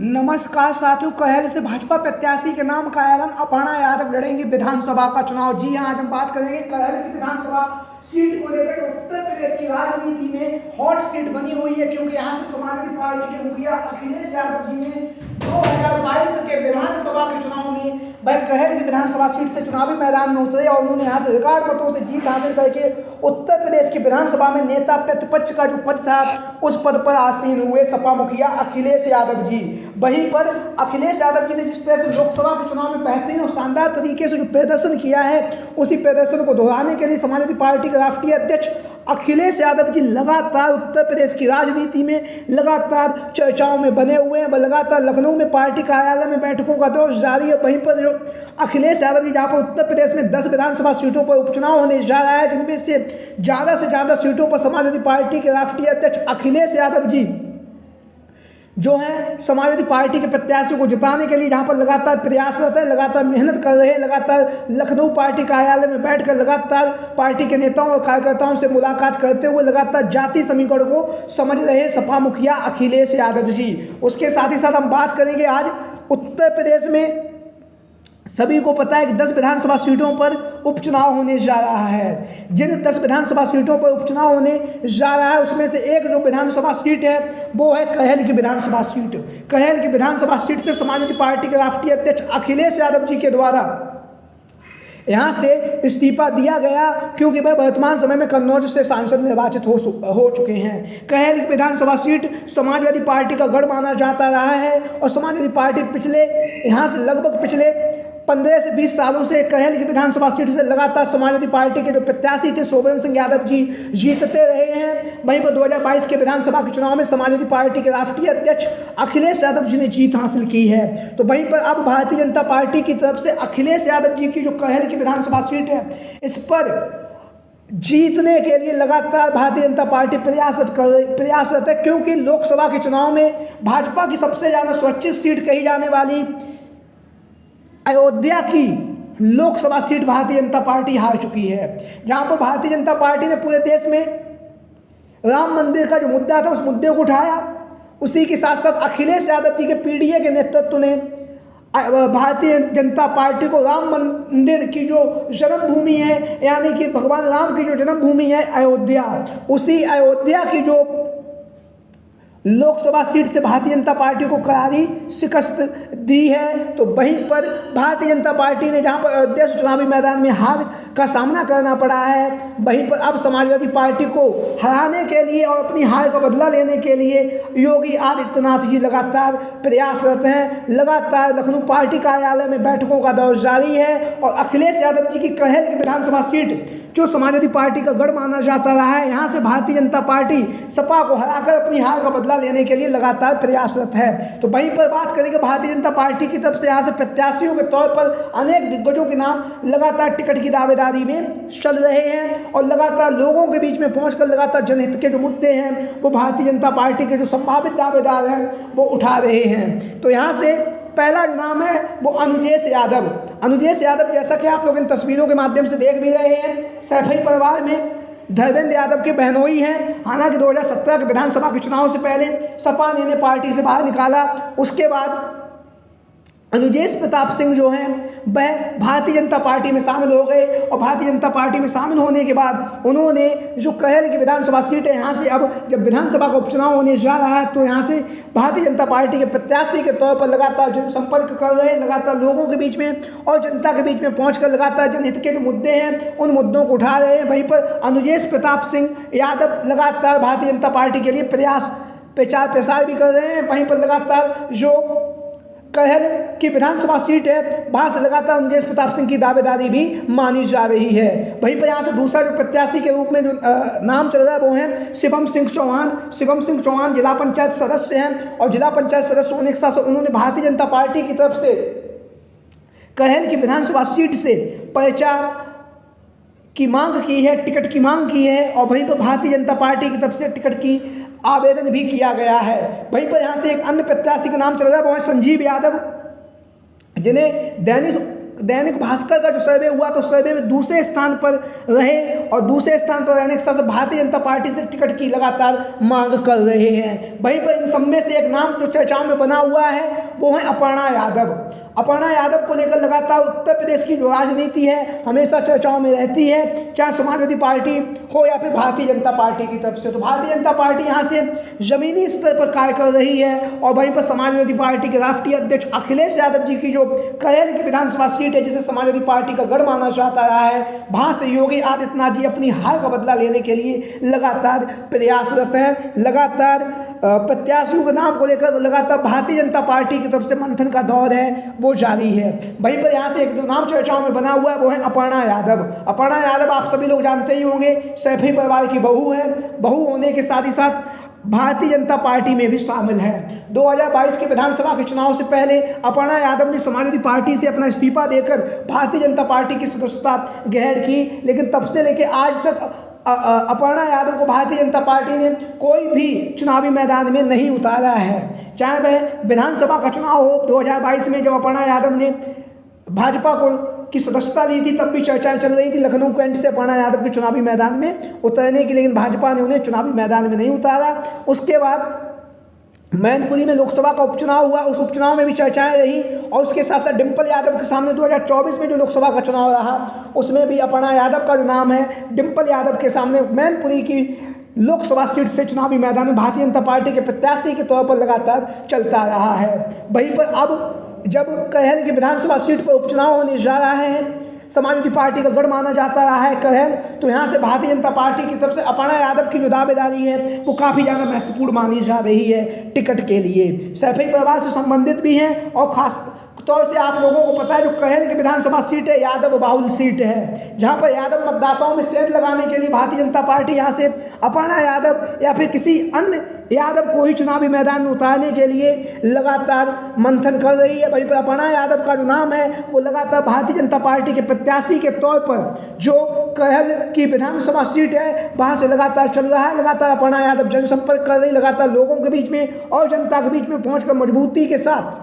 नमस्कार साथियों, कहल से भाजपा प्रत्याशी के नाम का ऐलान। अपर्णा यादव लड़ेंगी विधानसभा का चुनाव। जी हाँ, आज हम बात करेंगे कहल की विधानसभा सीट को लेकर। उत्तर प्रदेश की राजनीति में हॉट सीट बनी हुई है, क्योंकि यहाँ से समाजवादी पार्टी के मुखिया अखिलेश यादव जी ने 2022 के विधानसभा के चुनाव में वह कहल की विधानसभा सीट से चुनावी मैदान में उतरे और उन्होंने यहाँ से रिकॉर्ड मतों से जीत हासिल करके उत्तर प्रदेश की विधानसभा में नेता प्रतिपक्ष का जो पद था उस पद पर आसीन हुए सपा मुखिया अखिलेश यादव जी। वहीं पर अखिलेश यादव जी ने जिस तरह से लोकसभा के चुनाव में बेहतरीन और शानदार तरीके से जो प्रदर्शन किया है, उसी प्रदर्शन को दोहराने के लिए समाजवादी पार्टी के राष्ट्रीय अध्यक्ष अखिलेश यादव जी लगातार उत्तर प्रदेश की राजनीति में लगातार चर्चाओं में बने हुए हैं। लगातार लखनऊ में पार्टी कार्यालय में बैठकों का दौर जारी है। वहीं पर जो अखिलेश यादव जी जहाँ पर उत्तर प्रदेश में 10 विधानसभा सीटों पर उपचुनाव होने जा रहा है, जिनमें से ज़्यादा सीटों पर समाजवादी पार्टी के राष्ट्रीय अध्यक्ष अखिलेश यादव जी जो है समाजवादी पार्टी के प्रत्याशी को जिताने के लिए जहां पर लगातार प्रयासरत है, लगातार मेहनत कर रहे हैं। लगातार लखनऊ पार्टी कार्यालय में बैठकर लगातार पार्टी के नेताओं और कार्यकर्ताओं से मुलाकात करते हुए लगातार जाति समीकरण को समझ रहे हैं सपा मुखिया अखिलेश यादव जी। उसके साथ ही साथ हम बात करेंगे आज उत्तर प्रदेश में सभी को पता है कि 10 विधानसभा सीटों पर उपचुनाव होने जा रहा है। जिन 10 विधानसभा सीटों पर उपचुनाव होने जा रहा है उसमें से एक जो विधानसभा सीट है वो है कहल की विधानसभा सीट। कहल की विधानसभा सीट से समाजवादी पार्टी के राष्ट्रीय अध्यक्ष अखिलेश यादव जी के द्वारा यहाँ से इस्तीफा दिया गया, क्योंकि वह वर्तमान समय में कन्नौज से सांसद निर्वाचित हो चुके हैं। कहल की विधानसभा सीट समाजवादी पार्टी का गढ़ माना जाता रहा है और समाजवादी पार्टी पिछले 15 से 20 सालों से कहल की विधानसभा सीट से लगातार समाजवादी पार्टी के जो प्रत्याशी थे सोबन सिंह यादव जी जीतते रहे हैं। वहीं पर 2022 के विधानसभा के चुनाव में समाजवादी पार्टी के राष्ट्रीय अध्यक्ष अखिलेश यादव जी ने जीत हासिल की है। तो वहीं पर अब भारतीय जनता पार्टी की तरफ से अखिलेश यादव जी की जो कहल की विधानसभा सीट है, इस पर जीतने के लिए लगातार भारतीय जनता पार्टी प्रयासरत है, क्योंकि लोकसभा के चुनाव में भाजपा की सबसे ज़्यादा सुरक्षित सीट कही जाने वाली अयोध्या की लोकसभा सीट भारतीय जनता पार्टी हार चुकी है। जहां पर भारतीय जनता पार्टी ने पूरे देश में राम मंदिर का जो मुद्दा था उस मुद्दे को उठाया। उसी के साथ साथ अखिलेश यादव जी के पीडीए के नेतृत्व ने भारतीय जनता पार्टी को राम मंदिर की जो जन्मभूमि है, यानी कि भगवान राम की जो जन्मभूमि है अयोध्या, उसी अयोध्या की जो लोकसभा सीट से भारतीय जनता पार्टी को करारी शिकस्त दी है। तो वहीं पर भारतीय जनता पार्टी ने जहां पर अयोध्या से चुनावी मैदान में हार का सामना करना पड़ा है, वहीं पर अब समाजवादी पार्टी को हराने के लिए और अपनी हार का बदला लेने के लिए योगी आदित्यनाथ जी लगातार प्रयासरत हैं। लगातार लखनऊ पार्टी कार्यालय में बैठकों का दौर जारी है और अखिलेश यादव जी की कहल की विधानसभा सीट जो समाजवादी पार्टी का गढ़ माना जाता रहा है, यहाँ से भारतीय जनता पार्टी सपा को हराकर अपनी हार का बदला लेने के लिए लगातार प्रयासरत है। तो वहीं पर बात करेंगे भारतीय जनता पार्टी की तरफ से यहाँ से प्रत्याशियों के तौर पर अनेक दिग्गजों के नाम लगातार टिकट की दावेदारी में चल रहे हैं और लगातार लोगों के बीच में पहुंचकर लगातार जनहित के जो मुद्दे हैं वो भारतीय जनता पार्टी के जो संभावित दावेदार हैं वो उठा रहे हैं। तो यहाँ से पहला जो नाम है वो अनुजेश यादव। जैसा कि आप लोग इन तस्वीरों के माध्यम से देख भी रहे हैं, सैफई परिवार में धर्मेंद्र यादव के बहनोई हैं। हालांकि 2017 के विधानसभा के चुनाव से पहले सपा ने इन्हें पार्टी से बाहर निकाला। उसके बाद अनुजेश प्रताप सिंह जो हैं वह भारतीय जनता पार्टी में शामिल हो गए और भारतीय जनता पार्टी में शामिल होने के बाद उन्होंने जो कहल की विधानसभा सीट है, यहाँ से अब जब विधानसभा का उपचुनाव होने जा रहा है तो यहाँ से भारतीय जनता पार्टी के प्रत्याशी के तौर पर लगातार जनसंपर्क कर रहे हैं, लगातार लोगों के बीच में और जनता के बीच में पहुँचकर लगातार जनहित के जो मुद्दे हैं उन मुद्दों को उठा रहे हैं। वहीं पर अनुजेश प्रताप सिंह यादव लगातार भारतीय जनता पार्टी के लिए प्रचार प्रसार भी कर रहे हैं। वहीं पर लगातार जो कहल की विधानसभा सीट है वहाँ से लगातार अनुजेश प्रताप सिंह की दावेदारी भी मानी जा रही है। वहीं पर यहाँ से दूसरा जो प्रत्याशी के रूप में जो नाम चल रहा है वो है शिवम सिंह चौहान जिला पंचायत सदस्य हैं और जिला पंचायत सदस्य होने के साथ साथ उन्होंने भारतीय जनता पार्टी की तरफ से कहल की विधानसभा सीट से पर्चा की मांग की है, टिकट की मांग की है और वहीं पर भारतीय जनता पार्टी की तरफ से टिकट की आवेदन भी किया गया है। वहीं पर यहाँ से एक अन्य प्रत्याशी का नाम चल रहा है वो है संजीव यादव, जिन्हें दैनिक दैनिक भास्कर का जो सर्वे हुआ तो सर्वे में दूसरे स्थान पर रहे और दूसरे स्थान पर रहने के साथ भारतीय जनता पार्टी से टिकट की लगातार मांग कर रहे हैं। वहीं पर इन सब में से एक नाम जो चर्चाओं में बना हुआ है वो है अपर्णा यादव। अपर्णा यादव को लेकर लगातार उत्तर प्रदेश की जो राजनीति है हमेशा चर्चाओं में रहती है, चाहे समाजवादी पार्टी हो या फिर भारतीय जनता पार्टी की तरफ से। तो भारतीय जनता पार्टी यहाँ से जमीनी स्तर पर कार्य कर रही है और वहीं पर समाजवादी पार्टी के राष्ट्रीय अध्यक्ष अखिलेश यादव जी की जो करेल की विधानसभा सीट है जिसे समाजवादी पार्टी का गढ़ माना जाता रहा है, वहाँ से योगी आदित्यनाथ जी अपनी हार का बदला लेने के लिए लगातार प्रयासरत हैं। लगातार प्रत्याशियों के नाम को लेकर लगातार भारतीय जनता पार्टी की तरफ से मंथन का दौर है वो जारी है। वहीं पर यहाँ से एक जो नाम चर्चाओं में बना हुआ है वो है अपर्णा यादव। अपर्णा यादव आप सभी लोग जानते ही होंगे, सैफी परिवार की बहू है। बहू होने के साथ ही साथ भारतीय जनता पार्टी में भी शामिल है। 2022 के विधानसभा के चुनाव से पहले अपर्णा यादव ने समाजवादी पार्टी से अपना इस्तीफा देकर भारतीय जनता पार्टी की सदस्यता ग्रहण की, लेकिन तब से लेकर आज तक अपर्णा यादव को भारतीय जनता पार्टी ने कोई भी चुनावी मैदान में नहीं उतारा है। चाहे वह विधानसभा का चुनाव हो 2022 में जब अपर्णा यादव ने भाजपा को की सदस्यता ली थी तब भी चर्चाएं चल रही थी लखनऊ कैंट से अपर्णा यादव के चुनावी मैदान में उतरने की, लेकिन भाजपा ने उन्हें चुनावी मैदान में नहीं उतारा। उसके बाद मैनपुरी में लोकसभा का उपचुनाव हुआ, उस उपचुनाव में भी चर्चाएं रही और उसके साथ साथ डिम्पल यादव के सामने 2024 में जो लोकसभा का चुनाव रहा उसमें भी अपर्णा यादव का जो नाम है डिम्पल यादव के सामने मैनपुरी की लोकसभा सीट से चुनावी मैदान में भारतीय जनता पार्टी के प्रत्याशी के तौर पर लगातार चलता रहा है। वहीं पर अब जब करेल की विधानसभा सीट पर उपचुनाव होने जा रहा है, समाजवादी पार्टी का गढ़ माना जाता रहा है करेल, तो यहाँ से भारतीय जनता पार्टी की तरफ से अपर्णा यादव की जो दावेदारी है वो काफ़ी ज़्यादा महत्वपूर्ण मानी जा रही है टिकट के लिए। सैफी परिवार से संबंधित भी हैं और खास तौर से आप लोगों को पता है जो करेल की विधानसभा सीट है यादव बाहुल सीट है, जहाँ पर यादव मतदाताओं में सेंध लगाने के लिए भारतीय जनता पार्टी यहाँ से अपर्णा यादव या फिर किसी अन्य यादव को ही चुनावी मैदान में उतारने के लिए लगातार मंथन कर रही है। वहीं पर अपर्णा यादव का जो नाम है वो लगातार भारतीय जनता पार्टी के प्रत्याशी के तौर पर जो करेल की विधानसभा सीट है वहाँ से लगातार चल रहा है। लगातार अपर्णा यादव जनसंपर्क कर रही, लगातार लोगों के बीच में और जनता के बीच में पहुँचकर मजबूती के साथ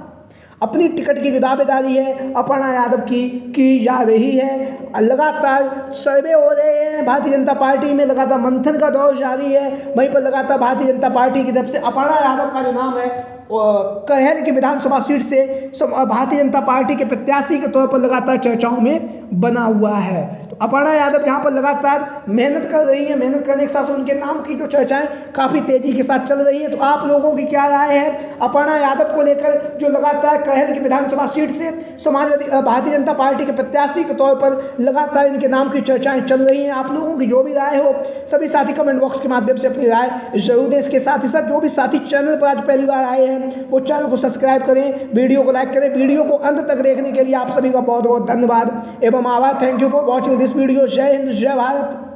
अपनी टिकट की जो दावेदारी है अपर्णा यादव की जा रही है। लगातार सर्वे हो रहे हैं भारतीय जनता पार्टी में, लगातार मंथन का दौर जारी है। वहीं पर लगातार भारतीय जनता पार्टी की तरफ से अपर्णा यादव का जो नाम है करेल की विधानसभा सीट से भारतीय जनता पार्टी के प्रत्याशी के तौर पर लगातार चर्चाओं में बना हुआ है। तो अपर्णा यादव यहाँ पर लगातार मेहनत कर रही हैं, मेहनत करने के साथ उनके नाम की जो चर्चाएं काफ़ी तेज़ी के साथ चल रही हैं। तो आप लोगों की क्या राय है अपर्णा यादव को लेकर जो लगातार करेल की विधानसभा सीट से समाजवादी भारतीय जनता पार्टी के प्रत्याशी के तौर पर लगातार इनके नाम की चर्चाएँ चल रही हैं। आप लोगों की जो भी राय हो सभी साथी कमेंट बॉक्स के माध्यम से अपनी राय जरूर दें। इसके साथ ही साथ जो भी साथी चैनल पर आज पहली बार आए हैं वो चैनल को सब्सक्राइब करें, वीडियो को लाइक करें। वीडियो को अंत तक देखने के लिए आप सभी का बहुत बहुत धन्यवाद एवं आभार। Thank you for watching this video. जय हिंद, जय भारत।